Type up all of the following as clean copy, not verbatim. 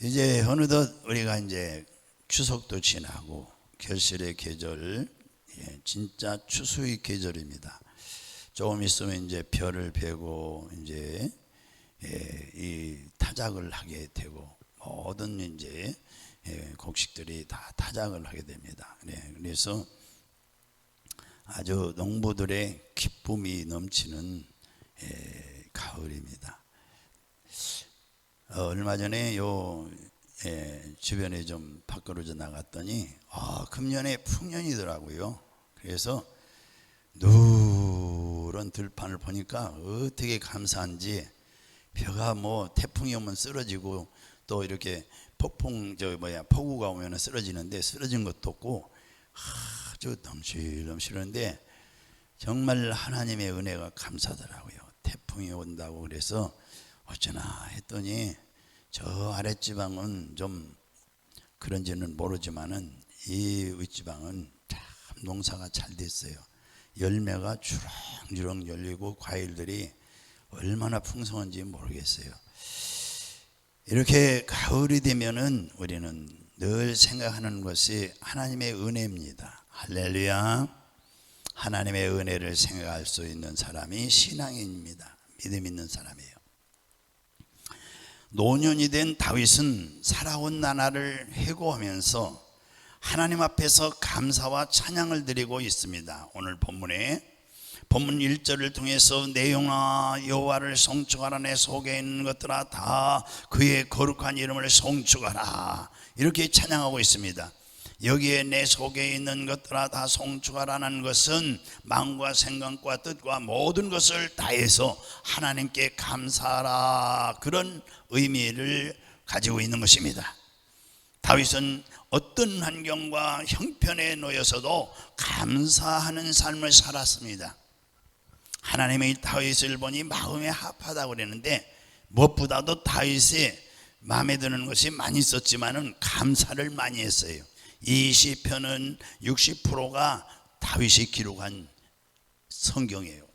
이제 어느덧 우리가 이제 추석도 지나고 결실의 계절, 진짜 추수의 계절입니다. 조금 있으면 이제 별을 베고 이제 이 타작을 하게 되고 모든 이제 곡식들이 다 타작을 하게 됩니다. 그래서 아주 농부들의 기쁨이 넘치는 가을입니다. 얼마 전에 주변에 좀 밖으로 나갔더니 금년에 풍년이더라고요. 그래서 누런 들판을 보니까 어떻게 감사한지, 벼가 뭐 태풍이 오면 쓰러지고 또 이렇게 폭우가 오면 쓰러지는데 쓰러진 것도 없고 아주 넘실넘실한데 정말 하나님의 은혜가 감사하더라고요. 태풍이 온다고 그래서 어쩌나 했더니 저 아랫지방은 좀 그런지는 모르지만은 이 윗지방은 참 농사가 잘 됐어요. 열매가 주렁주렁 열리고 과일들이 얼마나 풍성한지 모르겠어요. 이렇게 가을이 되면은 우리는 늘 생각하는 것이 하나님의 은혜입니다. 할렐루야. 하나님의 은혜를 생각할 수 있는 사람이 신앙인입니다. 믿음 있는 사람이에요. 노년이 된 다윗은 살아온 나날을 회고하면서 하나님 앞에서 감사와 찬양을 드리고 있습니다. 오늘 본문 1절을 통해서 내 영혼아 여호와를 송축하라, 내 속에 있는 것들아 다 그의 거룩한 이름을 송축하라, 이렇게 찬양하고 있습니다. 여기에 내 속에 있는 것들아 다 송축하라는 것은 마음과 생각과 뜻과 모든 것을 다해서 하나님께 감사하라, 그런 의미를 가지고 있는 것입니다. 다윗은 어떤 환경과 형편에 놓여서도 감사하는 삶을 살았습니다. 하나님의 다윗을 보니 마음에 합하다고 그랬는데 무엇보다도 다윗이 마음에 드는 것이 많이 있었지만은 감사를 많이 했어요. 이 시편은 60%가 다윗이 기록한 성경이에요.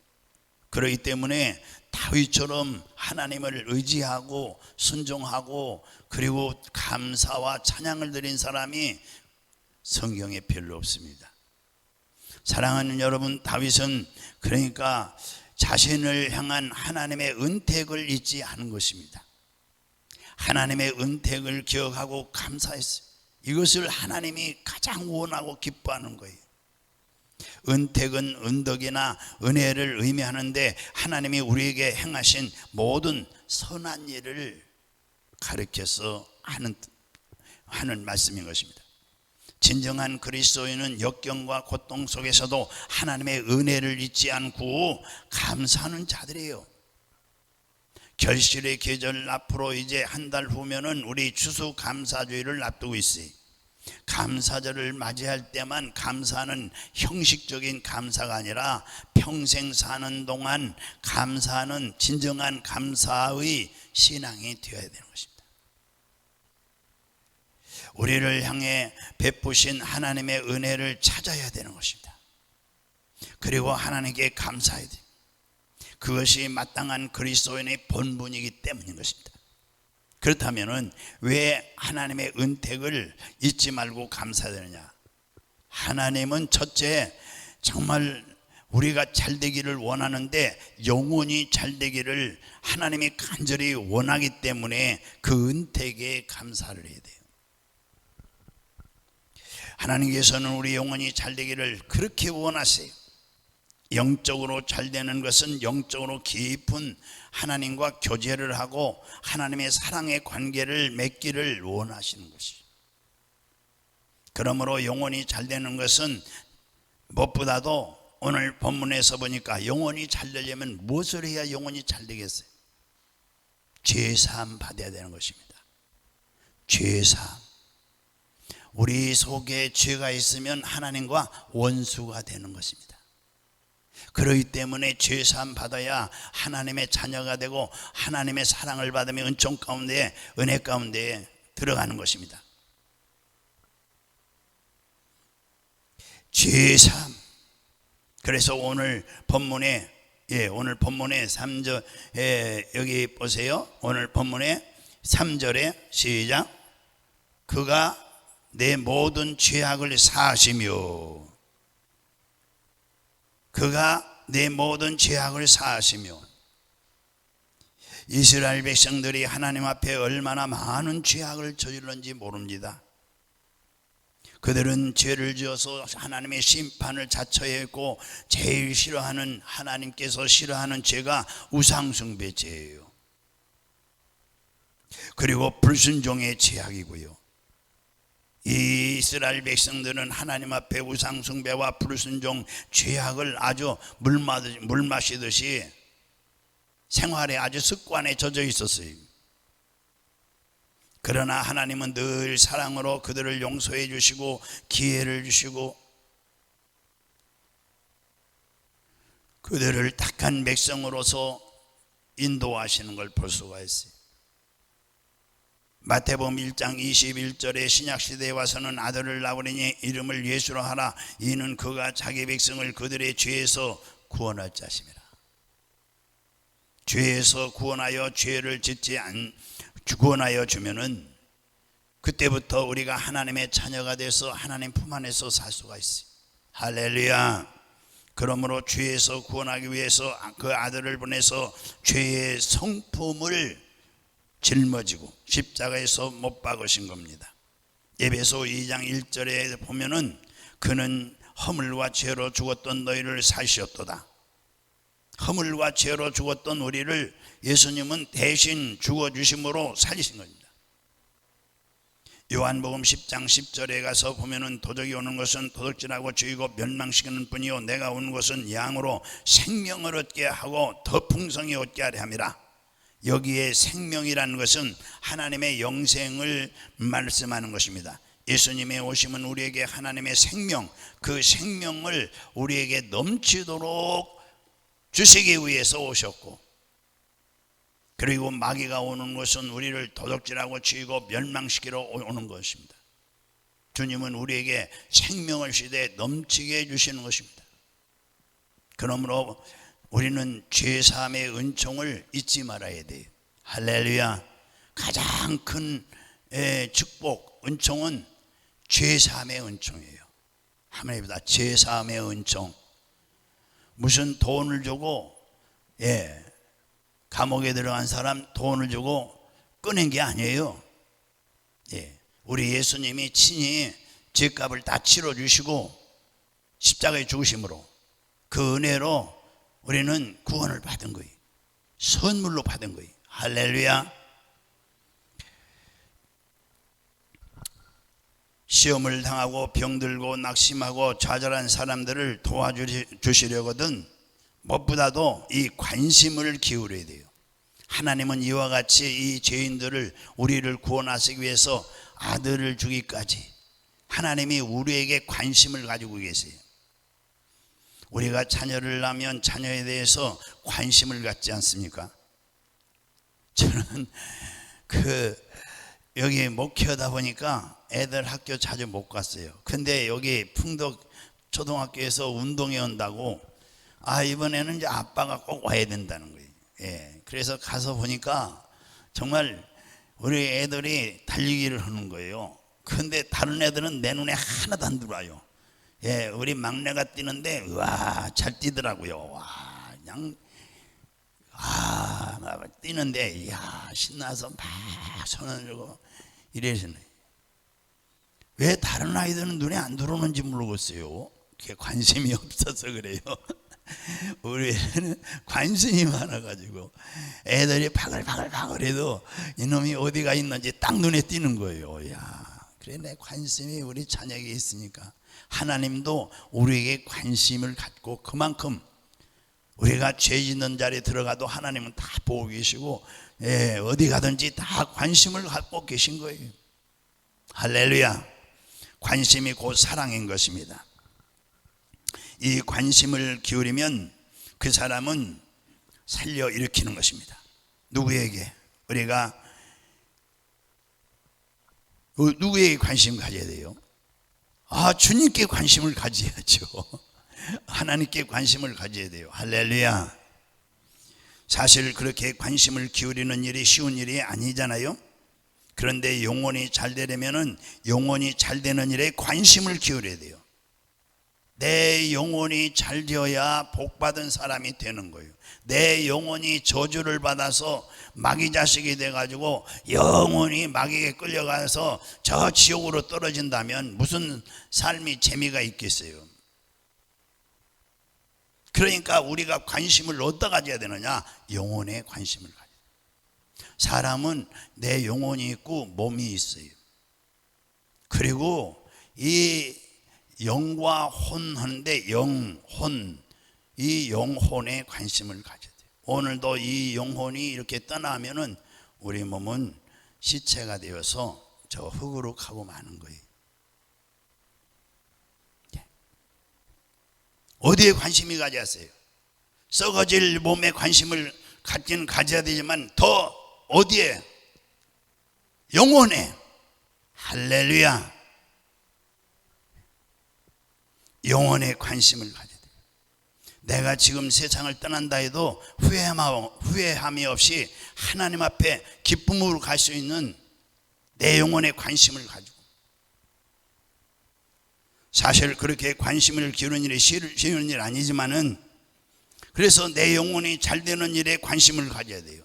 그렇기 때문에 다윗처럼 하나님을 의지하고 순종하고 그리고 감사와 찬양을 드린 사람이 성경에 별로 없습니다. 사랑하는 여러분, 다윗은 그러니까 자신을 향한 하나님의 은택을 잊지 않은 것입니다. 하나님의 은택을 기억하고 감사했어요. 이것을 하나님이 가장 원하고 기뻐하는 거예요. 은택은 은덕이나 은혜를 의미하는데 하나님이 우리에게 행하신 모든 선한 일을 가르쳐서 하는 말씀인 것입니다. 진정한 그리스도인은 역경과 고통 속에서도 하나님의 은혜를 잊지 않고 감사하는 자들이에요. 결실의 계절 앞으로 이제 한 달 후면은 우리 추수감사주의를 앞두고 있어요. 감사절을 맞이할 때만 감사하는 형식적인 감사가 아니라 평생 사는 동안 감사하는 진정한 감사의 신앙이 되어야 되는 것입니다. 우리를 향해 베푸신 하나님의 은혜를 찾아야 되는 것입니다. 그리고 하나님께 감사해야 돼요. 그것이 마땅한 그리스도인의 본분이기 때문인 것입니다. 그렇다면 왜 하나님의 은택을 잊지 말고 감사해야 되느냐? 하나님은 첫째, 정말 우리가 잘 되기를 원하는데 영원히 잘 되기를 하나님이 간절히 원하기 때문에 그 은택에 감사를 해야 돼요. 하나님께서는 우리 영혼이 잘 되기를 그렇게 원하세요. 영적으로 잘 되는 것은 영적으로 깊은 하나님과 교제를 하고 하나님의 사랑의 관계를 맺기를 원하시는 것이죠. 그러므로 영혼이 잘 되는 것은 무엇보다도 오늘 본문에서 보니까 영혼이 잘 되려면 무엇을 해야 영혼이 잘 되겠어요? 죄사함 받아야 되는 것입니다. 죄사함. 우리 속에 죄가 있으면 하나님과 원수가 되는 것입니다. 그렇기 때문에 죄사함 받아야 하나님의 자녀가 되고 하나님의 사랑을 받으며 은총 가운데 은혜 가운데 들어가는 것입니다. 죄사함. 그래서 오늘 본문에 3절 여기 보세요. 오늘 본문에 3절에 시작. 그가 내 모든 죄악을 사하시며, 그가 내 모든 죄악을 사하시며. 이스라엘 백성들이 하나님 앞에 얼마나 많은 죄악을 저질렀는지 모릅니다. 그들은 죄를 지어서 하나님의 심판을 자처해 했고, 제일 싫어하는, 하나님께서 싫어하는 죄가 우상숭배죄예요. 그리고 불순종의 죄악이고요. 이 이스라엘 백성들은 하나님 앞에 우상숭배와 불순종 죄악을 아주 물 마시듯이 생활에 아주 습관에 젖어 있었어요. 그러나 하나님은 늘 사랑으로 그들을 용서해 주시고 기회를 주시고 그들을 택한 백성으로서 인도하시는 걸 볼 수가 있어요. 마태복음 1장 21절에 신약시대에 와서는 아들을 낳으리니 이름을 예수로 하라. 이는 그가 자기 백성을 그들의 죄에서 구원할 자심이라. 죄에서 구원하여 죄를 짓지 구원하여 주면은 그때부터 우리가 하나님의 자녀가 돼서 하나님 품 안에서 살 수가 있어요. 할렐루야. 그러므로 죄에서 구원하기 위해서 그 아들을 보내서 죄의 성품을 짊어지고 십자가에서 못 박으신 겁니다. 에베소 2장 1절에 보면은 그는 허물과 죄로 죽었던 너희를 사시었도다. 허물과 죄로 죽었던 우리를 예수님은 대신 죽어주심으로 살리신 겁니다. 요한복음 10장 10절에 가서 보면은 도적이 오는 것은 도둑질하고 죽이고 멸망시키는 뿐이요 내가 온 것은 양으로 생명을 얻게 하고 더 풍성히 얻게 하려 함이라. 여기에 생명이라는 것은 하나님의 영생을 말씀하는 것입니다. 예수님의 오심은 우리에게 하나님의 생명, 그 생명을 우리에게 넘치도록 주시기 위해서 오셨고, 그리고 마귀가 오는 것은 우리를 도둑질하고 죽이고 멸망시키러 오는 것입니다. 주님은 우리에게 생명을 시대 넘치게 해주시는 것입니다. 그러므로 우리는 죄사함의 은총을 잊지 말아야 돼요. 할렐루야. 가장 큰 축복, 은총은 죄사함의 은총이에요. 하나님보다 죄사함의 은총. 무슨 돈을 주고 감옥에 들어간 사람 돈을 주고 꺼낸 게 아니에요. 우리 예수님이 친히 죄값을 다 치러주시고 십자가에 죽으심으로 그 은혜로 우리는 구원을 받은 거예요. 선물로 받은 거예요. 할렐루야. 시험을 당하고 병들고 낙심하고 좌절한 사람들을 도와주시려거든 무엇보다도 이 관심을 기울여야 돼요. 하나님은 이와 같이 이 죄인들을 우리를 구원하시기 위해서 아들을 주기까지 하나님이 우리에게 관심을 가지고 계세요. 우리가 자녀를 낳으면 자녀에 대해서 관심을 갖지 않습니까? 저는 여기 목회하다 보니까 애들 학교 자주 못 갔어요. 근데 여기 풍덕 초등학교에서 운동회 온다고 이번에는 이제 아빠가 꼭 와야 된다는 거예요. 그래서 가서 보니까 정말 우리 애들이 달리기를 하는 거예요. 근데 다른 애들은 내 눈에 하나도 안 들어와요. 우리 막내가 뛰는데 와, 잘 뛰더라고요. 와, 그냥 막 뛰는데 이야, 신나서 막 손을 들고 이래서는 왜 다른 아이들은 눈에 안 들어오는지 모르겠어요. 그게 관심이 없어서 그래요. 우리 애는 관심이 많아가지고 애들이 바글바글바글해도 이놈이 어디가 있는지 딱 눈에 띄는 거예요. 야, 그래 내 관심이 우리 자녀에게 있으니까 하나님도 우리에게 관심을 갖고 그만큼 우리가 죄 짓는 자리에 들어가도 하나님은 다 보고 계시고 어디 가든지 다 관심을 갖고 계신 거예요. 할렐루야. 관심이 곧 사랑인 것입니다. 이 관심을 기울이면 그 사람은 살려 일으키는 것입니다. 누구에게? 우리가 누구에게 관심 가져야 돼요? 주님께 관심을 가져야죠. 하나님께 관심을 가져야 돼요. 할렐루야. 사실 그렇게 관심을 기울이는 일이 쉬운 일이 아니잖아요. 그런데 영혼이 잘 되려면은 영혼이 잘 되는 일에 관심을 기울여야 돼요. 내 영혼이 잘 되어야 복받은 사람이 되는 거예요. 내 영혼이 저주를 받아서 마귀 자식이 돼가지고 영혼이 마귀에 끌려가서 저 지옥으로 떨어진다면 무슨 삶이 재미가 있겠어요? 그러니까 우리가 관심을 어디다 가져야 되느냐? 영혼에 관심을 가져야 돼요. 사람은 내 영혼이 있고 몸이 있어요. 그리고 이 영과 혼 하는데 영혼, 이 영혼에 관심을 가져야 돼요. 오늘도 이 영혼이 이렇게 떠나면은 우리 몸은 시체가 되어서 저 흙으로 가고 마는 거예요. 어디에 관심이 가졌어요? 썩어질 몸에 관심을 가져야 되지만 더 어디에? 영혼에. 할렐루야. 영혼에 관심을 가져야 돼요. 내가 지금 세상을 떠난다 해도 후회함이 없이 하나님 앞에 기쁨으로 갈 수 있는 내 영혼에 관심을 가지고, 사실 그렇게 관심을 기울이는 일이 쉬운 일 아니지만은, 그래서 내 영혼이 잘 되는 일에 관심을 가져야 돼요.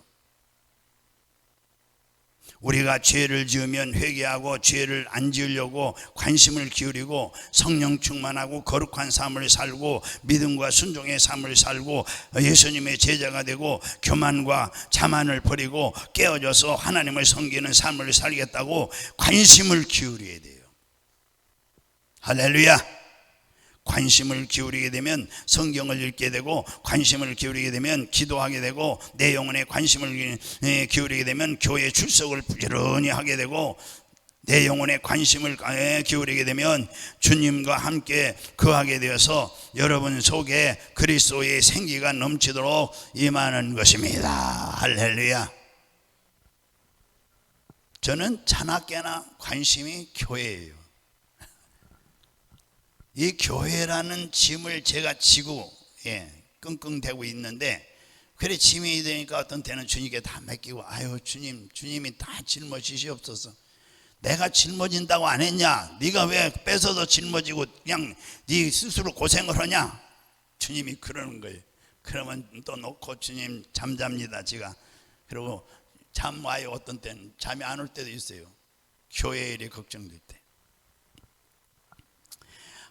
우리가 죄를 지으면 회개하고 죄를 안 지으려고 관심을 기울이고 성령 충만하고 거룩한 삶을 살고 믿음과 순종의 삶을 살고 예수님의 제자가 되고 교만과 자만을 버리고 깨어져서 하나님을 섬기는 삶을 살겠다고 관심을 기울여야 돼요. 할렐루야. 관심을 기울이게 되면 성경을 읽게 되고, 관심을 기울이게 되면 기도하게 되고, 내 영혼에 관심을 기울이게 되면 교회 출석을 부지런히 하게 되고, 내 영혼에 관심을 기울이게 되면 주님과 함께 거하게 되어서 여러분 속에 그리스도의 생기가 넘치도록 임하는 것입니다. 할렐루야. 저는 자나깨나 관심이 교회예요. 이 교회라는 짐을 제가 지고 끙끙대고 있는데, 그래 짐이 되니까 어떤 때는 주님께 다 맡기고, 아유 주님이 다 짊어지시옵소서. 내가 짊어진다고 안 했냐? 네가 왜 뺏어서 짊어지고 그냥 네 스스로 고생을 하냐? 주님이 그러는 거예요. 그러면 또 놓고 주님 잠잡니다 제가. 그리고 잠 와요. 어떤 때는 잠이 안 올 때도 있어요. 교회 일이 걱정될 때.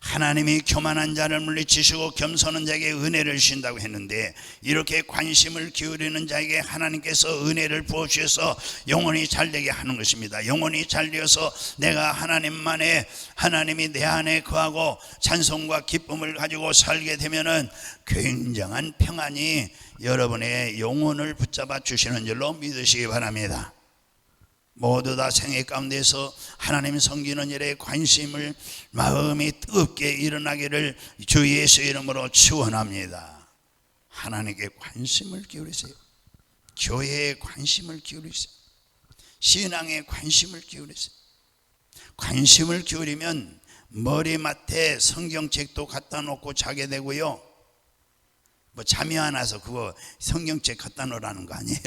하나님이 교만한 자를 물리치시고 겸손한 자에게 은혜를 주신다고 했는데, 이렇게 관심을 기울이는 자에게 하나님께서 은혜를 부어주셔서 영혼이 잘되게 하는 것입니다. 영혼이 잘되어서 내가 하나님이 내 안에 거하고 찬송과 기쁨을 가지고 살게 되면은 굉장한 평안이 여러분의 영혼을 붙잡아 주시는 줄로 믿으시기 바랍니다. 모두 다 생애 가운데서 하나님 섬기는 일에 관심을 마음이 뜨겁게 일어나기를 주 예수 이름으로 축원합니다. 하나님께 관심을 기울이세요. 교회에 관심을 기울이세요. 신앙에 관심을 기울이세요. 관심을 기울이면 머리맡에 성경책도 갖다 놓고 자게 되고요. 뭐 잠이 안 와서 그거 성경책 갖다 놓으라는 거 아니에요.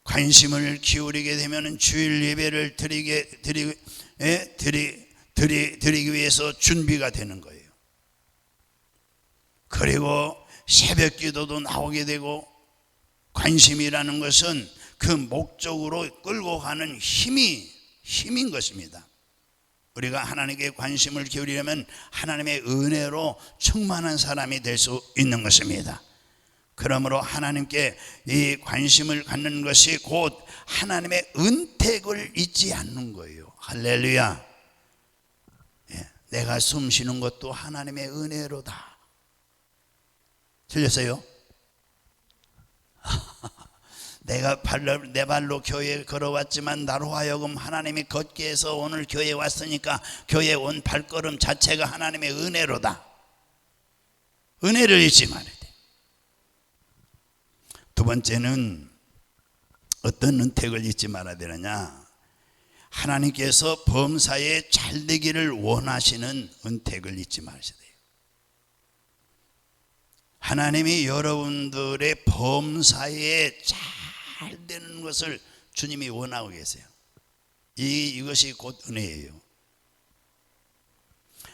관심을 기울이게 되면 주일 예배를 드리기 위해서 준비가 되는 거예요. 그리고 새벽 기도도 나오게 되고, 관심이라는 것은 그 목적으로 끌고 가는 힘인 것입니다. 우리가 하나님께 관심을 기울이려면 하나님의 은혜로 충만한 사람이 될 수 있는 것입니다. 그러므로 하나님께 이 관심을 갖는 것이 곧 하나님의 은택을 잊지 않는 거예요. 할렐루야. 내가 숨 쉬는 것도 하나님의 은혜로다. 들렸어요? 내가 내 발로 교회에 걸어왔지만 나로 하여금 하나님이 걷게 해서 오늘 교회에 왔으니까 교회에 온 발걸음 자체가 하나님의 은혜로다. 은혜를 잊지 말아야 돼. 두 번째는 어떤 은택을 잊지 말아야 되느냐? 하나님께서 범사에 잘 되기를 원하시는 은택을 잊지 말아야 돼요. 하나님이 여러분들의 범사에 잘 되는 것을 주님이 원하고 계세요. 이것이 곧 은혜예요.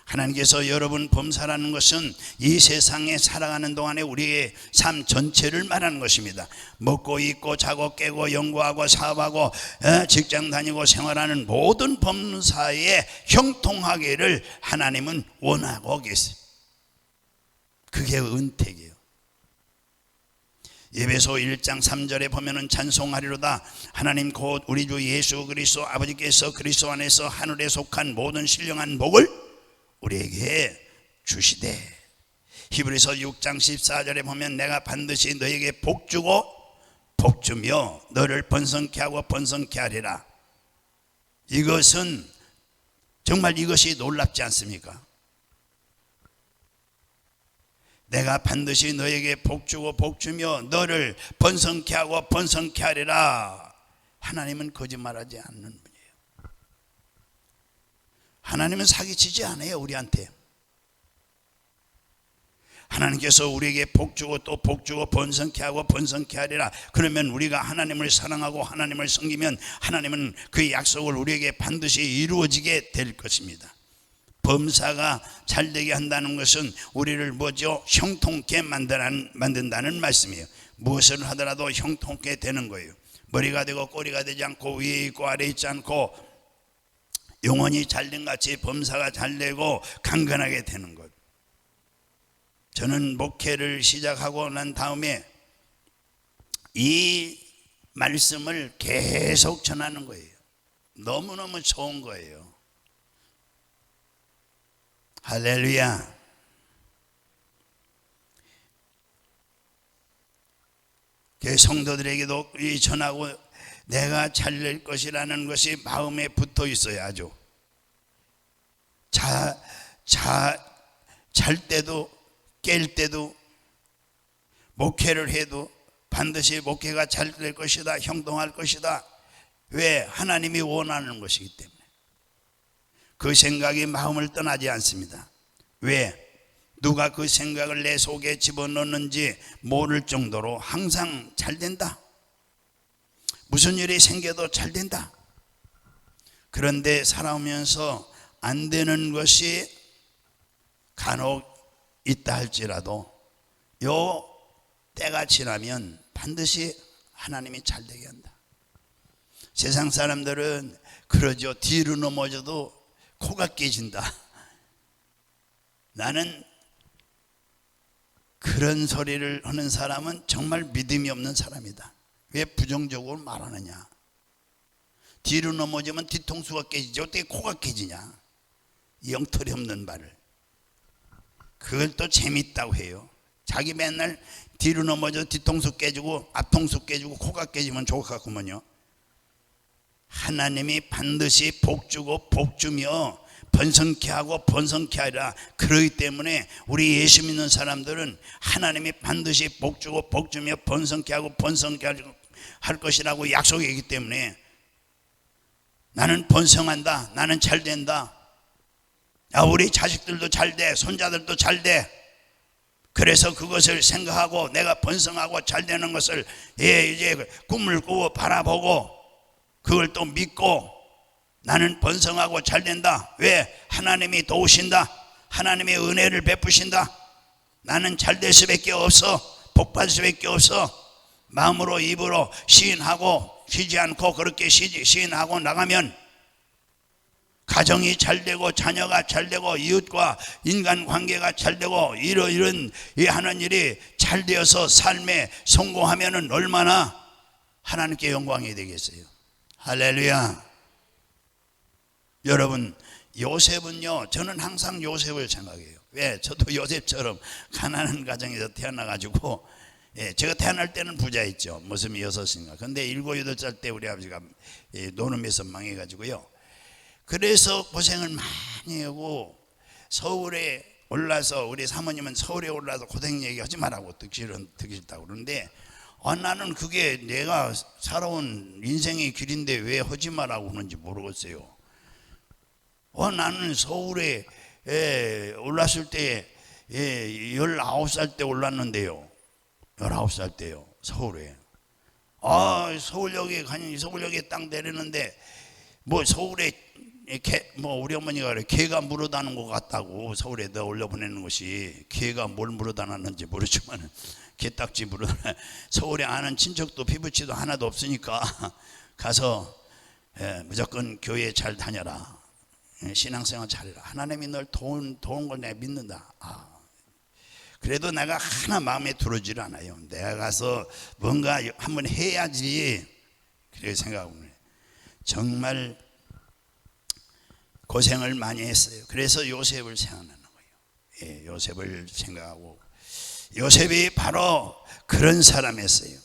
하나님께서 여러분 범사라는 것은 이 세상에 살아가는 동안에 우리의 삶 전체를 말하는 것입니다. 먹고 입고 자고 깨고 연구하고 사업하고 직장 다니고 생활하는 모든 범사에 형통하기를 하나님은 원하고 계세요. 그게 은택이에요. 에베소 1장 3절에 보면은 찬송하리로다 하나님 곧 우리 주 예수 그리스도 아버지께서 그리스도 안에서 하늘에 속한 모든 신령한 복을 우리에게 주시되. 히브리서 6장 14절에 보면 내가 반드시 너에게 복주고 복주며 너를 번성케 하고 번성케 하리라. 이것은 정말 이것이 놀랍지 않습니까? 내가 반드시 너에게 복주고 복주며 너를 번성케 하고 번성케 하리라. 하나님은 거짓말하지 않는 분이에요. 하나님은 사기치지 않아요. 우리한테 하나님께서 우리에게 복주고 또 복주고 번성케 하고 번성케 하리라. 그러면 우리가 하나님을 사랑하고 하나님을 섬기면 하나님은 그 약속을 우리에게 반드시 이루어지게 될 것입니다. 범사가 잘되게 한다는 것은 우리를 뭐죠? 형통케 만든다는 말씀이에요. 무엇을 하더라도 형통케 되는 거예요. 머리가 되고 꼬리가 되지 않고 위에 있고 아래 있지 않고 영혼이 잘된 같이 범사가 잘되고 강건하게 되는 것. 저는 목회를 시작하고 난 다음에 이 말씀을 계속 전하는 거예요. 너무너무 좋은 거예요. 할렐루야. 성도들에게도 전하고 내가 잘 될 것이라는 것이 마음에 붙어 있어야 하죠. 잘 때도 깰 때도 목회를 해도 반드시 목회가 잘 될 것이다, 형통할 것이다. 왜? 하나님이 원하는 것이기 때문에. 그 생각이 마음을 떠나지 않습니다. 왜? 누가 그 생각을 내 속에 집어넣는지 모를 정도로 항상 잘 된다. 무슨 일이 생겨도 잘 된다. 그런데 살아오면서 안 되는 것이 간혹 있다 할지라도 요 때가 지나면 반드시 하나님이 잘 되게 한다. 세상 사람들은 그러죠. 뒤로 넘어져도 코가 깨진다. 나는 그런 소리를 하는 사람은 정말 믿음이 없는 사람이다. 왜 부정적으로 말하느냐? 뒤로 넘어지면 뒤통수가 깨지지 어떻게 코가 깨지냐? 영털이 없는 말을. 그걸 또 재밌다고 해요. 자기 맨날 뒤로 넘어져 뒤통수 깨지고 앞통수 깨지고 코가 깨지면 좋겠구먼요. 하나님이 반드시 복주고 복주며 번성케 하고 번성케 하리라. 그러기 때문에 우리 예수 믿는 사람들은 하나님이 반드시 복주고 복주며 번성케 하고 번성케 할 것이라고 약속이기 때문에 나는 번성한다. 나는 잘 된다. 야, 우리 자식들도 잘 돼. 손자들도 잘 돼. 그래서 그것을 생각하고 내가 번성하고 잘 되는 것을 이제 꿈을 꾸고 바라보고 그걸 또 믿고 나는 번성하고 잘 된다. 왜? 하나님이 도우신다. 하나님의 은혜를 베푸신다. 나는 잘 될 수밖에 없어. 복받을 수밖에 없어. 마음으로 입으로 시인하고 쉬지 않고 그렇게 시인하고 나가면 가정이 잘 되고 자녀가 잘 되고 이웃과 인간관계가 잘 되고 이런 하는 일이 잘 되어서 삶에 성공하면은 얼마나 하나님께 영광이 되겠어요. 할렐루야. 여러분, 요셉은요, 저는 항상 요셉을 생각해요. 왜? 저도 요셉처럼 가난한 가정에서 태어나가지고 제가 태어날 때는 부자였죠. 모습이 6인가. 근데 7, 8살 때 우리 아버지가 노름에서 망해가지고요. 그래서 고생을 많이 하고 서울에 올라서 우리 사모님은 서울에 올라서 고생 얘기하지 말라고 듣기 싫다고 그러는데 나는 그게 내가 살아온 인생의 길인데 왜 하지 말라고 하는지 모르겠어요. 나는 서울에 올랐을 때 19살 때 올랐는데요. 19살 때요. 서울에. 서울역에 땅 내리는데 뭐 서울에 우리 어머니가 그래, 개가 물어다는 것 같다고. 서울에 너 올려보내는 것이 개가 뭘 물어다놨는지 모르지만 개딱지 물어다나. 서울에 아는 친척도 피부치도 하나도 없으니까 가서 무조건 교회 잘 다녀라, 신앙생활 잘해라, 하나님이 널 도운 걸 내가 믿는다. 그래도 내가 하나 마음에 들어오질 않아요. 내가 가서 뭔가 한번 해야지 그렇게 생각하고 정말 고생을 많이 했어요. 그래서 요셉을 생각나는 거예요. 요셉을 생각하고, 요셉이 바로 그런 사람이었어요.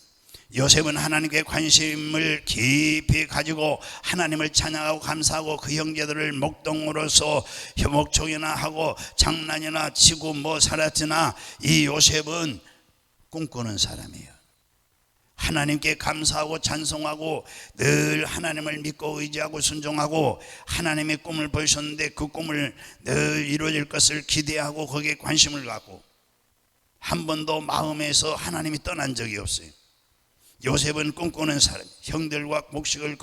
요셉은 하나님께 관심을 깊이 가지고 하나님을 찬양하고 감사하고 그 형제들을 목동으로서 혐옥촉이나 하고 장난이나 치고 뭐 살았으나 이 요셉은 꿈꾸는 사람이에요. 하나님께 감사하고 찬송하고 늘 하나님을 믿고 의지하고 순종하고 하나님의 꿈을 보셨는데 그 꿈을 늘 이루어질 것을 기대하고 거기에 관심을 갖고 한 번도 마음에서 하나님이 떠난 적이 없어요. 요셉은 꿈꾸는 사람, 형들과 곡식을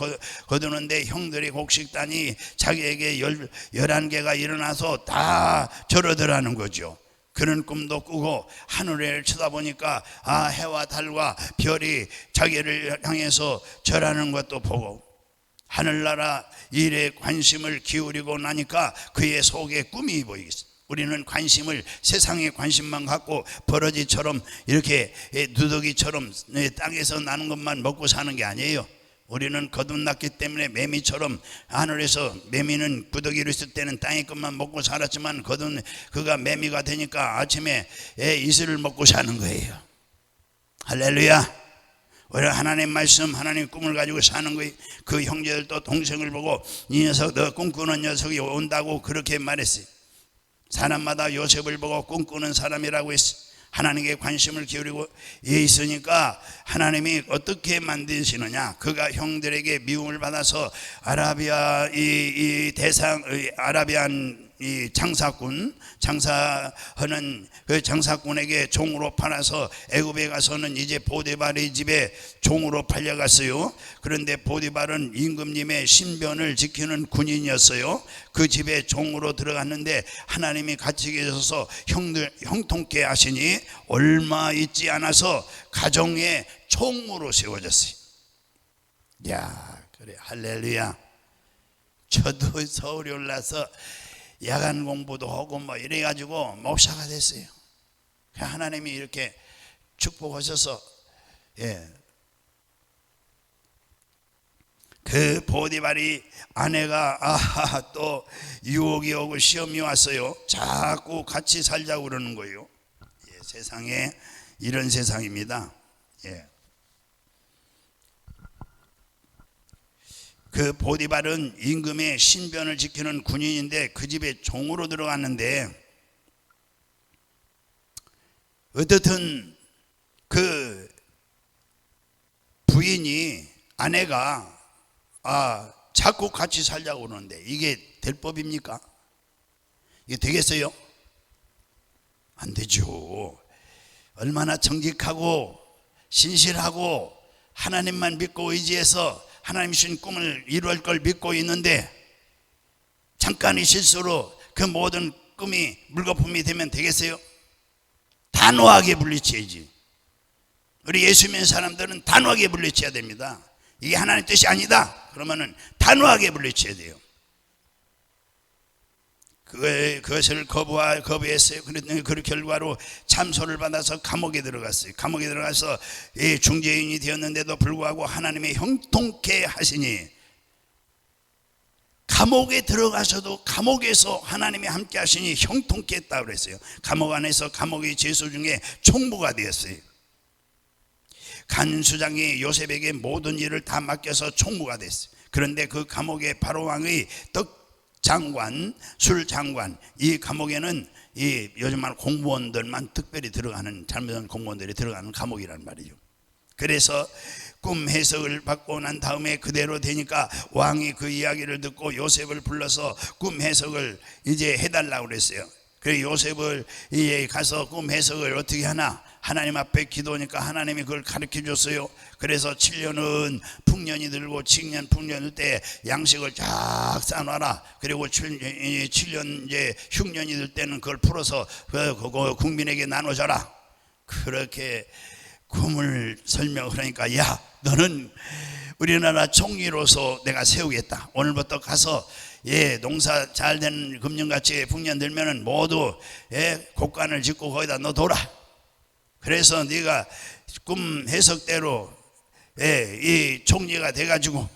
거두는데 형들의 곡식단이 자기에게 11개가 일어나서 다 절어들라는 거죠. 그런 꿈도 꾸고 하늘을 쳐다보니까 해와 달과 별이 자기를 향해서 절하는 것도 보고 하늘나라 일에 관심을 기울이고 나니까 그의 속에 꿈이 보이겠어요. 우리는 관심을 세상의 관심만 갖고 버러지처럼 이렇게 누더기처럼 땅에서 나는 것만 먹고 사는 게 아니에요. 우리는 거듭났기 때문에 매미처럼 하늘에서, 매미는 부더기로 있을 때는 땅의 것만 먹고 살았지만 그가 매미가 되니까 아침에 이슬을 먹고 사는 거예요. 할렐루야. 우리 하나님 말씀, 하나님 꿈을 가지고 사는 거예요. 그 형제들도 동생을 보고 이 녀석, 너 꿈꾸는 녀석이 온다고 그렇게 말했어요. 사람마다 요셉을 보고 꿈꾸는 사람이라고 했어요. 하나님께 관심을 기울이고 있으니까 하나님이 어떻게 만드시느냐, 그가 형들에게 미움을 받아서 아라비안 이 장사하는 그 장사꾼에게 종으로 팔아서 애굽에 가서는 이제 보디발의 집에 종으로 팔려갔어요. 그런데 보디발은 임금님의 신변을 지키는 군인이었어요. 그 집에 종으로 들어갔는데 하나님이 같이 계셔서 형통케 하시니 얼마 있지 않아서 가정의 총무로 세워졌어요. 야, 그래, 할렐루야. 저도 서울에 올라서 야간 공부도 하고 뭐 이래가지고 목사가 됐어요. 하나님이 이렇게 축복하셔서 그 보디발이 아내가 또 유혹이 오고 시험이 왔어요. 자꾸 같이 살자고 그러는 거예요. 세상에 이런 세상입니다. 그 보디발은 임금의 신변을 지키는 군인인데 그 집에 종으로 들어갔는데 어떻든 그 부인이, 아내가 자꾸 같이 살자고 그러는데 이게 될 법입니까? 이게 되겠어요? 안 되죠. 얼마나 정직하고 신실하고 하나님만 믿고 의지해서 하나님 주신 꿈을 이루어질 걸 믿고 있는데 잠깐의 실수로 그 모든 꿈이 물거품이 되면 되겠어요? 단호하게 물리쳐야지. 우리 예수 믿는 사람들은 단호하게 물리쳐야 됩니다. 이게 하나님의 뜻이 아니다 그러면은 단호하게 물리쳐야 돼요. 그것을 거부했어요. 그 결과로 참소를 받아서 감옥에 들어갔어요. 감옥에 들어가서 중재인이 되었는데도 불구하고 하나님의 형통케 하시니, 감옥에 들어가서도 감옥에서 하나님이 함께 하시니 형통케 했다고 그랬어요. 감옥 안에서 감옥의 죄수 중에 총무가 되었어요. 간수장이 요셉에게 모든 일을 다 맡겨서 총무가 됐어요. 그런데 그 감옥의 바로왕의 장관, 술 장관, 이 감옥에는 이 요즘 말 공무원들만 특별히 들어가는, 잘못한 공무원들이 들어가는 감옥이란 말이죠. 그래서 꿈 해석을 받고 난 다음에 그대로 되니까 왕이 그 이야기를 듣고 요셉을 불러서 꿈 해석을 이제 해달라고 그랬어요. 그래 요셉을 이제 가서 꿈 해석을 어떻게 하나? 하나님 앞에 기도하니까 하나님이 그걸 가르쳐 줬어요. 그래서 7년은 풍년이 들고 7년 풍년 들 때 양식을 쫙 싸놔라. 그리고 7년 이제 흉년이 들 때는 그걸 풀어서 그 국민에게 나눠줘라. 그렇게 꿈을 설명하니까 야 너는 우리나라 총리로서 내가 세우겠다. 오늘부터 가서 농사 잘 되는 금년같이 풍년 들면은 모두 곡간을 짓고 거기다 넣어둬라. 그래서 네가 꿈 해석대로 이 총리가 돼가지고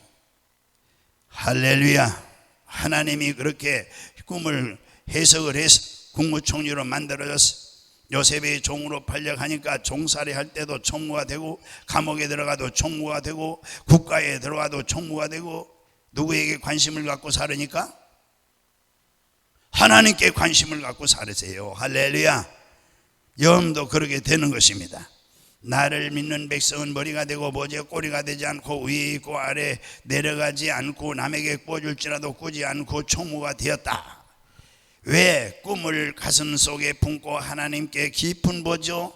할렐루야 하나님이 그렇게 꿈을 해석을 해서 국무총리로 만들어졌어. 요셉이 종으로 팔려가니까 종살이 할 때도 총무가 되고 감옥에 들어가도 총무가 되고 국가에 들어가도 총무가 되고 누구에게 관심을 갖고 살으니까? 하나님께 관심을 갖고 살으세요. 할렐루야. 여러분도 그렇게 되는 것입니다. 나를 믿는 백성은 머리가 되고 모제 꼬리가 되지 않고 위에 있고 아래 내려가지 않고 남에게 꿔줄지라도 꾸지 않고 총무가 되었다. 왜? 꿈을 가슴 속에 품고 하나님께 깊은 보죠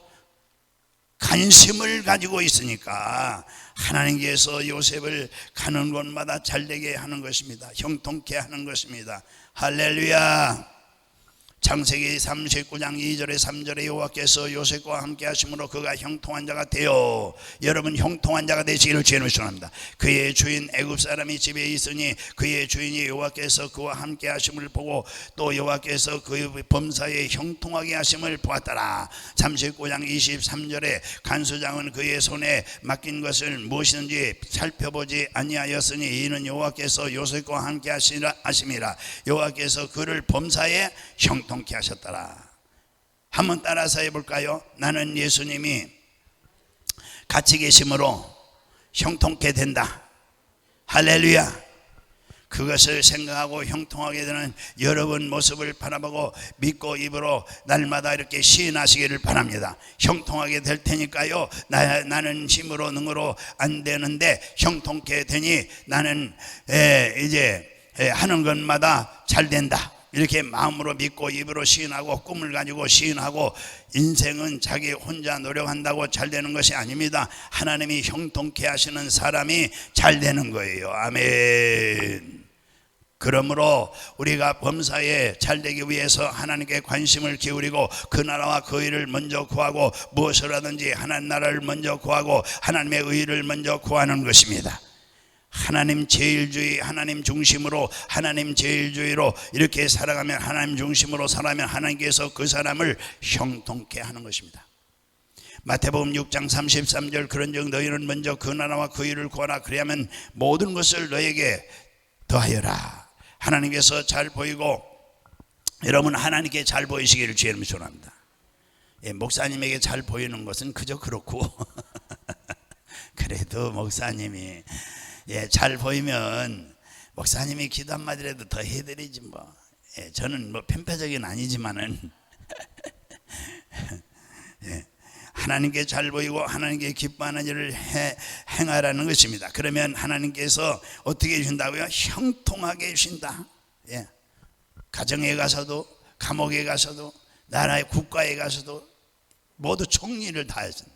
관심을 가지고 있으니까 하나님께서 요셉을 가는 곳마다 잘되게 하는 것입니다. 형통케 하는 것입니다. 할렐루야. 창세기 39장 2절에 3절에 여호와께서 요셉과 함께 하심으로 그가 형통한 자가 되어 여러분 형통한 자가 되시기를 주님을 축원합니다. 그의 주인 애굽 사람이 집에 있으니 그의 주인이 여호와께서 그와 함께 하심을 보고 또 여호와께서 그의 범사에 형통하게 하심을 보았더라. 39장 23절에 간수장은 그의 손에 맡긴 것을 무엇이든지 살펴보지 아니하였으니 이는 여호와께서 요셉과 함께 하심이라. 여호와께서 그를 범사에 형통케 하셨더라. 한번 따라서 해볼까요? 나는 예수님이 같이 계심으로 형통케 된다. 할렐루야. 그것을 생각하고 형통하게 되는 여러분 모습을 바라보고 믿고 입으로 날마다 이렇게 시인하시기를 바랍니다. 형통하게 될 테니까요. 나는 힘으로 능으로 안 되는데 형통케 되니 나는 이제 하는 것마다 잘 된다. 이렇게 마음으로 믿고 입으로 시인하고 꿈을 가지고 시인하고 인생은 자기 혼자 노력한다고 잘 되는 것이 아닙니다. 하나님이 형통케 하시는 사람이 잘 되는 거예요. 아멘. 그러므로 우리가 범사에 잘 되기 위해서 하나님께 관심을 기울이고 그 나라와 그 의를 먼저 구하고 무엇을 하든지 하나님 나라를 먼저 구하고 하나님의 의를 먼저 구하는 것입니다. 하나님 제일주의, 하나님 중심으로, 하나님 제일주의로 이렇게 살아가면, 하나님 중심으로 살아가면 하나님께서 그 사람을 형통케 하는 것입니다. 마태복음 6장 33절 그런즉 너희는 먼저 그 나라와 그 일을 구하라. 그리하면 모든 것을 너에게 더하여라. 하나님께서 잘 보이고 여러분 하나님께 잘 보이시기를 주님을 축원합니다. 목사님에게 잘 보이는 것은 그저 그렇고 그래도 목사님이 잘 보이면 목사님이 기도 한마디라도 더 해드리지 뭐. 저는 뭐 편파적인 아니지만은 하나님께 잘 보이고 하나님께 기뻐하는 일을 행하라는 것입니다. 그러면 하나님께서 어떻게 해주신다고요? 형통하게 해주신다. 가정에 가서도 감옥에 가서도 나라의 국가에 가서도 모두 총리를 다 해준다.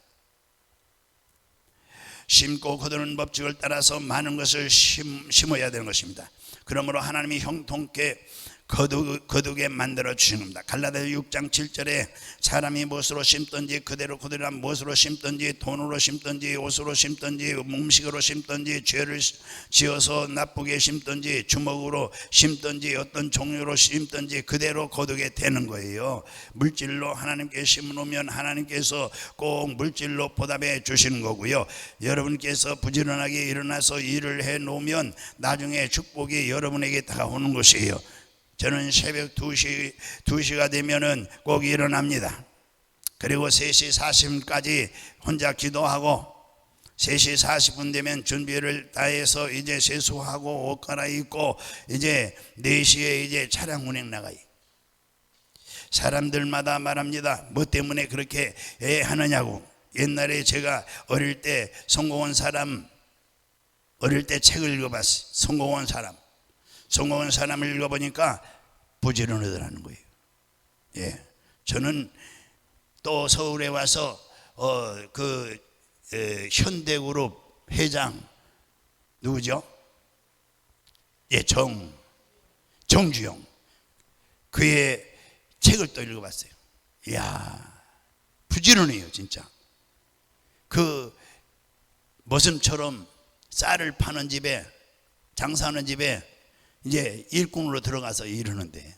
심고 거두는 법칙을 따라서 많은 것을 심어야 되는 것입니다. 그러므로 하나님이 형통케 거두게 만들어 주시는 겁니다. 갈라디아 6장 7절에 사람이 무엇으로 심든지 그대로 거두리라. 무엇으로 심든지 돈으로 심든지 옷으로 심든지 음식으로 심든지 죄를 지어서 나쁘게 심든지 주먹으로 심든지 어떤 종류로 심든지 그대로 거두게 되는 거예요. 물질로 하나님께 심으면 하나님께서 꼭 물질로 보답해 주시는 거고요. 여러분께서 부지런하게 일어나서 일을 해 놓으면 나중에 축복이 여러분에게 다가오는 것이에요. 저는 새벽 2시가 되면은 꼭 일어납니다. 그리고 3시 40분까지 혼자 기도하고 3시 40분 되면 준비를 다 해서 이제 세수하고 옷 갈아입고 이제 4시에 이제 차량 운행 나가요. 사람들마다 말합니다. 뭐 때문에 그렇게 하느냐고. 옛날에 제가 어릴 때 성공한 사람, 어릴 때 책을 읽어봤어요. 성공한 사람을 읽어보니까 부지런하더라는 거예요. 예, 저는 또 서울에 와서 현대그룹 회장 누구죠? 예, 정주영. 그의 책을 또 읽어봤어요. 이야, 부지런해요, 진짜. 그 머슴처럼 쌀을 파는 집에, 장사하는 집에 이제 일꾼으로 들어가서 일하는데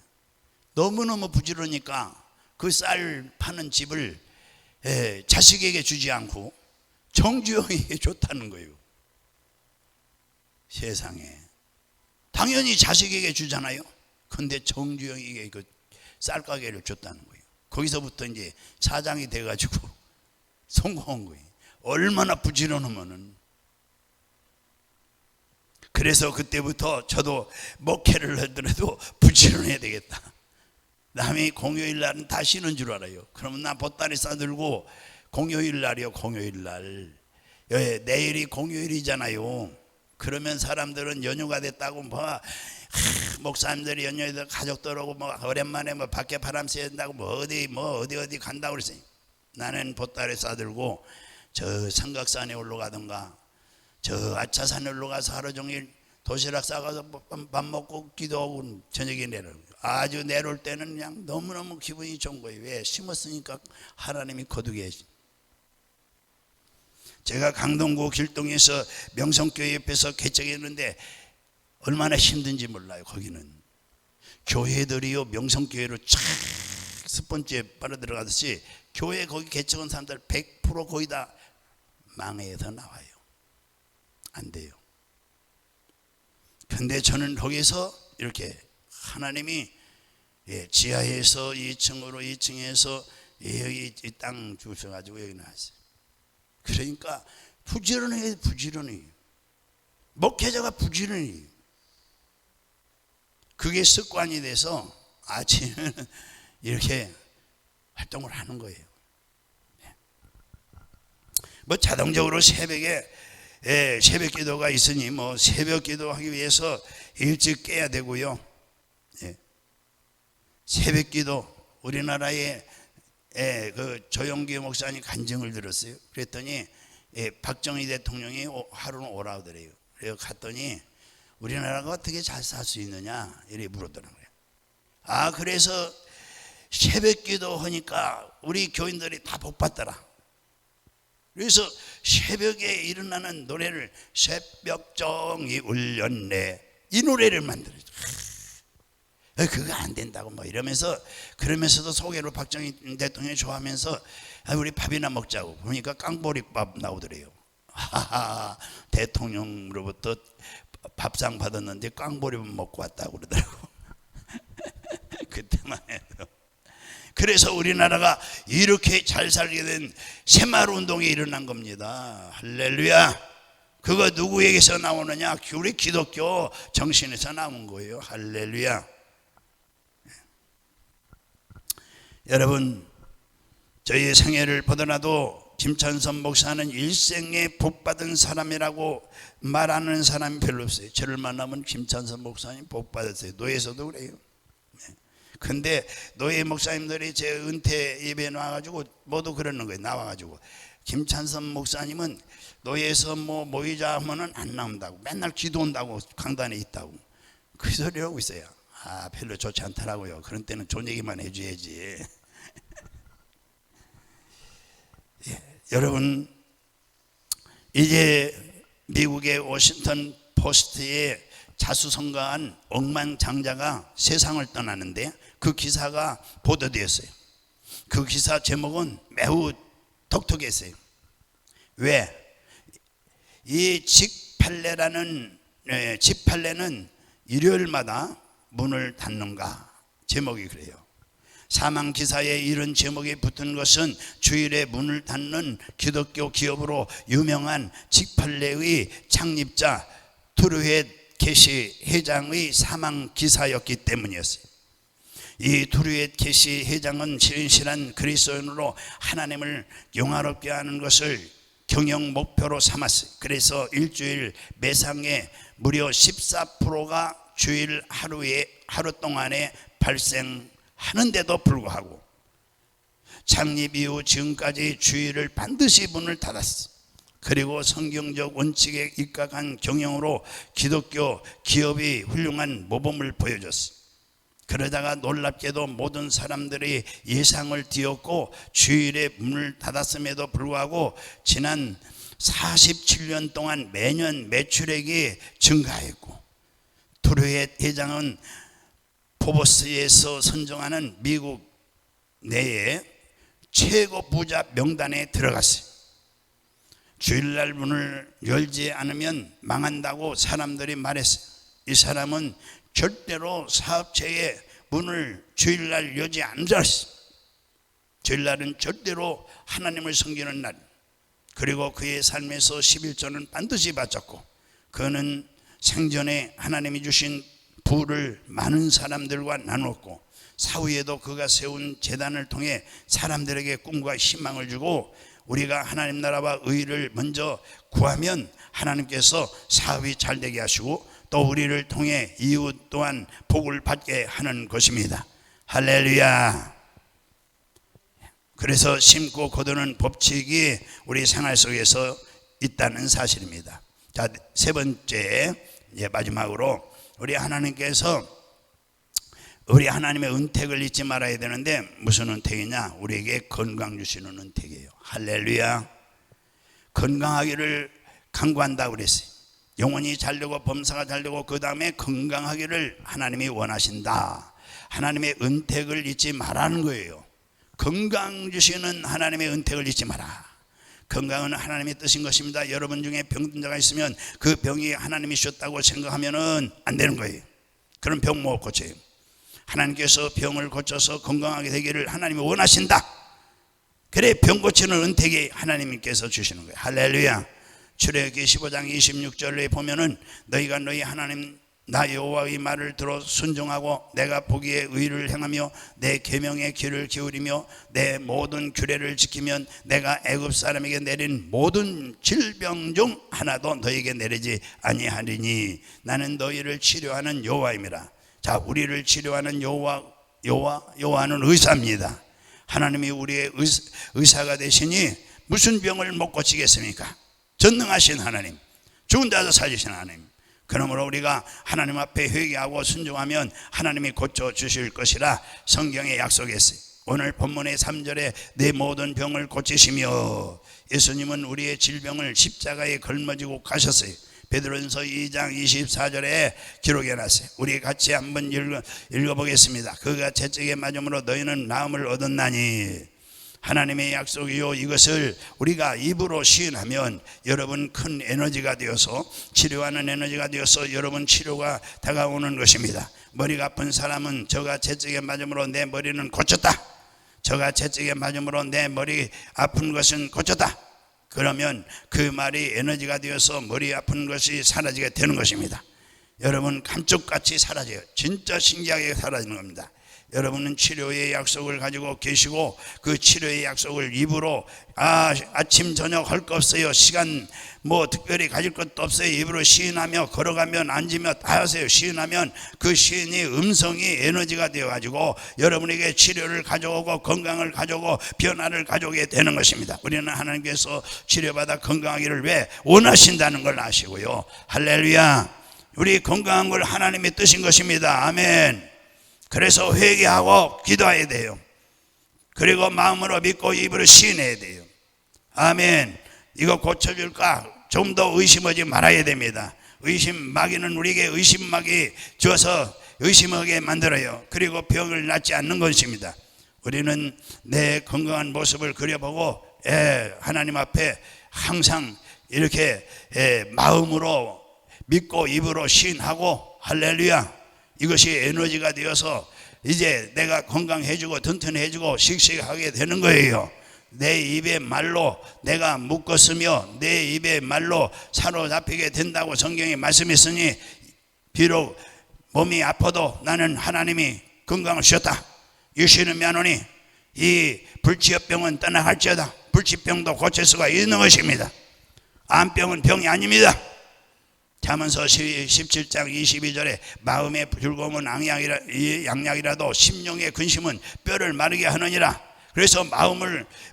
너무너무 부지런하니까 그 쌀 파는 집을 자식에게 주지 않고 정주영에게 줬다는 거예요. 세상에. 당연히 자식에게 주잖아요. 근데 정주영에게 그 쌀가게를 줬다는 거예요. 거기서부터 이제 사장이 돼가지고 성공한 거예요. 얼마나 부지런하면은. 그래서 그때부터 저도 목회를 하더라도 부지런해야 되겠다. 남이 공휴일 날은 다 쉬는 줄 알아요. 그러면 나 보따리 싸들고 공휴일 날이요, 공휴일 날. 내일이 공휴일이잖아요. 그러면 사람들은 연휴가 됐다고 목사님들이 연휴에도 가족들하고 오랜만에 밖에 바람 쐬야 된다고 어디 간다고 그랬어요. 나는 보따리 싸들고 저 삼각산에 올라가든가 저 아차산에 올라가서 하루 종일 도시락 싸가서 밥 먹고 기도하고 저녁에 내려오고, 아주 내려올 때는 그냥 너무너무 기분이 좋은 거예요. 왜? 심었으니까 하나님이 거두게 하시. 제가 강동구 길동에서 명성교회 옆에서 개척했는데 얼마나 힘든지 몰라요. 거기는 교회들이요, 명성교회로 쫙 스펀지에 빨아 들어가듯이 교회 거기 개척한 사람들 100% 거의 다 망해서 나와요. 안 돼요. 근데 저는 거기서 이렇게 하나님이 지하에서 2층으로 2층에서 여기 땅 주셔가지고 여기 나왔어요. 그러니까 부지런해요. 부지런해요. 목회자가 부지런해요. 그게 습관이 돼서 아침에 이렇게 활동을 하는 거예요. 자동적으로 새벽에 새벽 기도가 있으니 새벽 기도하기 위해서 일찍 깨야 되고요. 새벽 기도, 우리나라에 그 조영기 목사님 간증을 들었어요. 그랬더니 박정희 대통령이 하루는 오라고 그래요. 그래서 갔더니 우리나라가 어떻게 잘 살 수 있느냐 이렇게 물었더라고요. 그래서 새벽 기도 하니까 우리 교인들이 다 복 받더라. 그래서 새벽에 일어나는 노래를 새벽정이 울렸네, 이 노래를 만들어요. 그거 안 된다고 이러면서, 그러면서도 소개로 박정희 대통령이 좋아하면서 우리 밥이나 먹자고. 그러니까 깡보리밥 나오더래요. 대통령으로부터 밥상 받았는데 깡보리밥 먹고 왔다고 그러더라고. 그때만 해도. 그래서 우리나라가 이렇게 잘 살게 된 새마을운동이 일어난 겁니다. 할렐루야. 그거 누구에게서 나오느냐? 우리 기독교 정신에서 나온 거예요. 할렐루야. 여러분, 저희의 생애를 보더라도 김찬선 목사는 일생에 복받은 사람이라고 말하는 사람이 별로 없어요. 저를 만나면 김찬선 목사님 복받았어요. 노예에서도 그래요. 근데 노예 목사님들이 제 은퇴 예배에 나와가지고 모두 그러는 거예요. 나와가지고 김찬선 목사님은 노예에서 모이자 하면은 안 나온다고, 맨날 기도한다고 강단에 있다고 그 소리 하고 있어요. 별로 좋지 않더라고요. 그런 때는 좋은 얘기만 해줘야지. 여러분, 이제 미국의 워싱턴 포스트에 자수성가한 억만장자가 세상을 떠나는데 그 기사가 보도되었어요. 그 기사 제목은 매우 독특했어요. 왜? 이 직팔레는 일요일마다 문을 닫는가? 제목이 그래요. 사망 기사에 이런 제목이 붙은 것은 주일에 문을 닫는 기독교 기업으로 유명한 직팔레의 창립자 투르헷 게시 회장의 사망 기사였기 때문이었어요. 이 투르헷 게시 회장은 신실한 그리스도인으로 하나님을 영화롭게 하는 것을 경영 목표로 삼았어요. 그래서 일주일 매상의 무려 14%가 주일 하루 동안에 발생하였습니다. 하는데도 불구하고 창립 이후 지금까지 주일을 반드시 문을 닫았어요. 그리고 성경적 원칙에 입각한 경영으로 기독교 기업이 훌륭한 모범을 보여줬어요. 그러다가 놀랍게도 모든 사람들이 예상을 뒤엎고 주일에 문을 닫았음에도 불구하고 지난 47년 동안 매년 매출액이 증가했고, 투르의 대장은 포브스에서 선정하는 미국 내에 최고 부자 명단에 들어갔어요. 주일날 문을 열지 않으면 망한다고 사람들이 말했어요. 이 사람은 절대로 사업체의 문을 주일날 열지 않았어요. 주일날은 절대로 하나님을 섬기는 날. 그리고 그의 삶에서 11조는 반드시 바쳤고, 그는 생전에 하나님이 주신 부를 많은 사람들과 나눴고, 사후에도 그가 세운 재단을 통해 사람들에게 꿈과 희망을 주고, 우리가 하나님 나라와 의를 먼저 구하면 하나님께서 사업이 잘 되게 하시고 또 우리를 통해 이웃 또한 복을 받게 하는 것입니다. 할렐루야. 그래서 심고 거두는 법칙이 우리 생활 속에서 있다는 사실입니다. 자, 세 번째, 마지막으로 우리 하나님께서 우리 하나님의 은택을 잊지 말아야 되는데, 무슨 은택이냐? 우리에게 건강 주시는 은택이에요. 할렐루야. 건강하기를 간구한다고 그랬어요. 영혼이 잘되고 범사가 잘되고 그 다음에 건강하기를 하나님이 원하신다. 하나님의 은택을 잊지 말라는 거예요. 건강 주시는 하나님의 은택을 잊지 마라. 건강은 하나님의 뜻인 것입니다. 여러분 중에 병든 자가 있으면 그 병이 하나님이 주셨다고 생각하면 안 되는 거예요. 그런 병 못 고쳐요. 하나님께서 병을 고쳐서 건강하게 되기를 하나님이 원하신다. 그래, 병 고치는 은택이 하나님께서 주시는 거예요. 할렐루야. 출애굽기 15장 26절에 보면은 너희가 너희 하나님 나 여호와의 말을 들어 순종하고 내가 보기에 의를 행하며 내 계명의 귀를 기울이며 내 모든 규례를 지키면 내가 애굽 사람에게 내린 모든 질병 중 하나도 너희에게 내리지 아니하리니 나는 너희를 치료하는 여호와임이라. 자, 우리를 치료하는 여호와는 의사입니다. 하나님이 우리의 의사가 되시니 무슨 병을 못 고치겠습니까? 전능하신 하나님, 죽은 자도 살리신 하나님. 그러므로 우리가 하나님 앞에 회개하고 순종하면 하나님이 고쳐주실 것이라 성경에 약속했어요. 오늘 본문의 3절에 내 모든 병을 고치시며, 예수님은 우리의 질병을 십자가에 걸머지고 가셨어요. 베드로전서 2장 24절에 기록해놨어요. 우리 같이 한번 읽어보겠습니다. 그가 채찍에 맞음으로 너희는 나음을 얻었나니. 하나님의 약속이요, 이것을 우리가 입으로 시인하면 여러분 큰 에너지가 되어서, 치료하는 에너지가 되어서 여러분 치료가 다가오는 것입니다. 머리가 아픈 사람은 저가 채찍에 맞음으로 내 머리는 고쳤다. 저가 채찍에 맞음으로 내 머리 아픈 것은 고쳤다. 그러면 그 말이 에너지가 되어서 머리 아픈 것이 사라지게 되는 것입니다. 여러분 감쪽같이 사라져요. 진짜 신기하게 사라지는 겁니다. 여러분은 치료의 약속을 가지고 계시고 그 치료의 약속을 입으로 아침 저녁 할 거 없어요. 시간 뭐 특별히 가질 것도 없어요. 입으로 시인하며 걸어가면 앉으며 다 하세요. 시인하면 그 시인이 음성이 에너지가 되어 가지고 여러분에게 치료를 가져오고 건강을 가져오고 변화를 가져오게 되는 것입니다. 우리는 하나님께서 치료받아 건강하기를 왜 원하신다는 걸 아시고요. 할렐루야. 우리 건강한 걸 하나님의 뜻인 것입니다. 아멘. 그래서 회개하고 기도해야 돼요. 그리고 마음으로 믿고 입으로 시인해야 돼요. 아멘. 이거 고쳐줄까? 좀 더 의심하지 말아야 됩니다. 의심마귀는 우리에게 의심마귀 주어서 의심하게 만들어요. 그리고 병을 낫지 않는 것입니다. 우리는 내 건강한 모습을 그려보고 하나님 앞에 항상 이렇게 마음으로 믿고 입으로 시인하고 할렐루야. 이것이 에너지가 되어서 이제 내가 건강해지고 튼튼해지고 씩씩하게 되는 거예요. 내 입의 말로 내가 묶었으며 내 입의 말로 사로잡히게 된다고 성경이 말씀했으니 비록 몸이 아파도 나는 하나님이 건강을 주셨다. 유시는 мя노니 이 불치병은 떠나갈지어다. 불치병도 고칠 수가 있는 것입니다. 암병은 병이 아닙니다. 잠언서 17장 22절에 마음의 즐거움은 양약이라도 심령의 근심은 뼈를 마르게 하느니라. 그래서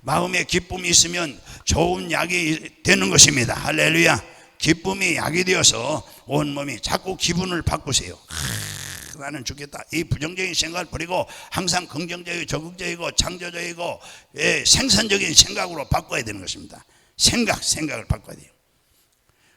마음의 기쁨이 있으면 좋은 약이 되는 것입니다. 할렐루야. 기쁨이 약이 되어서 온몸이 자꾸 기분을 바꾸세요. 나는 죽겠다. 이 부정적인 생각을 버리고 항상 긍정적이고 적극적이고 창조적이고 생산적인 생각으로 바꿔야 되는 것입니다. 생각을 바꿔야 돼요.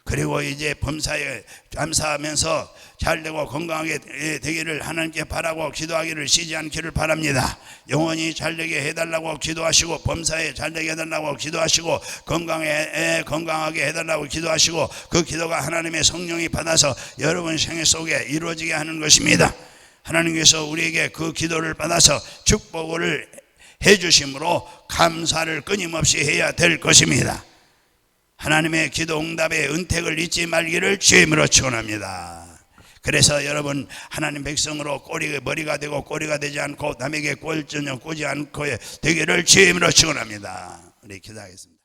그리고 이제 범사에 감사하면서 잘되고 건강하게 되기를 하나님께 바라고 기도하기를 쉬지 않기를 바랍니다. 영원히 잘되게 해달라고 기도하시고 범사에 잘되게 해달라고 기도하시고 건강하게 해달라고 기도하시고 그 기도가 하나님의 성령이 받아서 여러분 생애 속에 이루어지게 하는 것입니다. 하나님께서 우리에게 그 기도를 받아서 축복을 해주심으로 감사를 끊임없이 해야 될 것입니다. 하나님의 기도 응답의 은택을 잊지 말기를 주임으로 축원합니다. 그래서 여러분 하나님 백성으로 머리가 되고 꼬리가 되지 않고 남에게 꼴 전혀 꼬지 않고 되기를 주임으로 축원합니다. 우리 기도하겠습니다.